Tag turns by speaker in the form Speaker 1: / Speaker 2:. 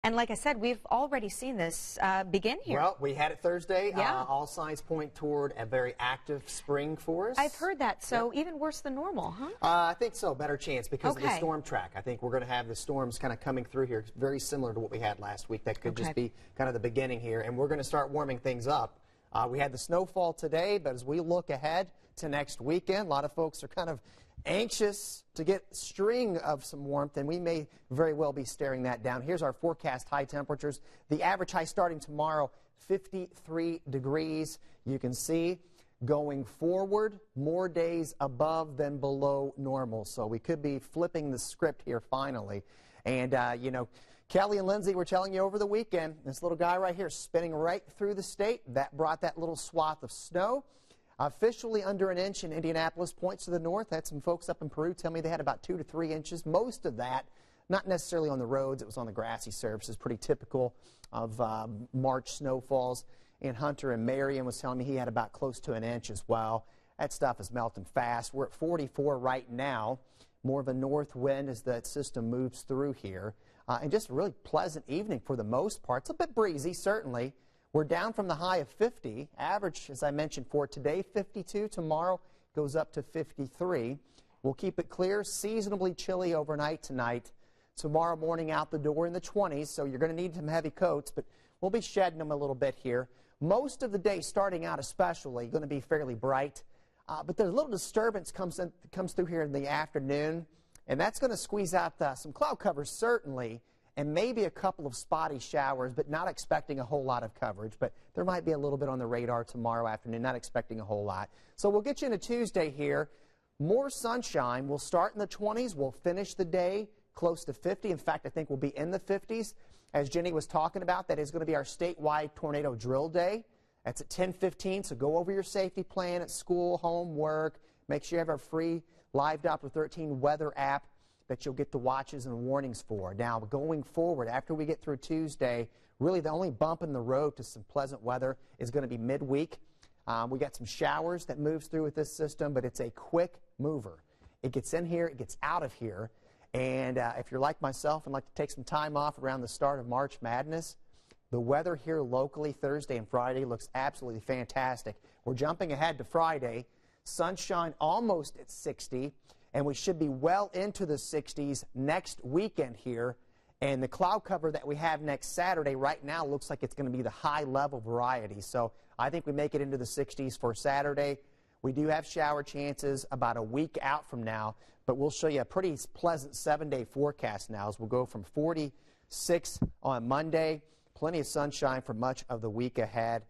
Speaker 1: And like I said, we've already seen this begin here.
Speaker 2: Well, we had it Thursday.
Speaker 1: Yeah.
Speaker 2: All signs point toward a very active spring for us.
Speaker 1: I've heard that, so even worse than normal, huh?
Speaker 2: I think so. Better chance because of the
Speaker 1: Okay.
Speaker 2: storm track. I think we're going to have the storms kind of coming through here, very similar to what we had last week. That could just be kind of the beginning here, and we're going to start warming things up. We had the snowfall today, but as we look ahead to next weekend, a lot of folks are kind of anxious to get a string of some warmth, and we may very well be staring that down. Here's our forecast high temperatures. The average high starting tomorrow, 53 degrees. You can see going forward, more days above than below normal. So we could be flipping the script here finally. And, you know, Kelly and Lindsay were telling you over the weekend, this little guy right here spinning right through the state. That brought that little swath of snow. Officially under an inch in Indianapolis, points to the north. Had some folks up in Peru tell me they had about 2 to 3 inches. Most of that, not necessarily on the roads. It was on the grassy surfaces, pretty typical of March snowfalls. And Hunter and Marion was telling me he had about close to an inch as well. That stuff is melting fast. We're at 44 right now. More of a north wind as that system moves through here. And just a really pleasant evening for the most part. It's a bit breezy, certainly. We're down from the high of 50. Average, as I mentioned, for today, 52. Tomorrow goes up to 53. We'll keep it clear, seasonably chilly overnight tonight. Tomorrow morning out the door in the 20s, so you're going to need some heavy coats, but we'll be shedding them a little bit here. Most of the day, starting out especially, going to be fairly bright. But there's a little disturbance comes through here in the afternoon, and that's going to squeeze out some cloud cover, certainly, and maybe a couple of spotty showers, but not expecting a whole lot of coverage. But there might be a little bit on the radar tomorrow afternoon, not expecting a whole lot. So we'll get you into Tuesday here. More sunshine. We'll start in the 20s. We'll finish the day close to 50. In fact, I think we'll be in the 50s. As Jenny was talking about, that is going to be our statewide tornado drill day. That's at 10:15, so go over your safety plan at school, home, work. Make sure you have our free live Doppler 13 weather app that you'll get the watches and warnings for. Now, going forward, after we get through Tuesday, really the only bump in the road to some pleasant weather is going to be midweek. We got some showers that moves through with this system, but it's a quick mover. It gets in here, it gets out of here, and if you're like myself and like to take some time off around the start of March Madness, the weather here locally Thursday and Friday looks absolutely fantastic. We're jumping ahead to Friday. Sunshine almost at 60. And we should be well into the 60s next weekend here. And the cloud cover that we have next Saturday right now looks like it's going to be the high-level variety. So I think we make it into the 60s for Saturday. We do have shower chances about a week out from now, but we'll show you a pretty pleasant 7-day forecast now as we'll go from 46 on Monday. Plenty of sunshine for much of the week ahead.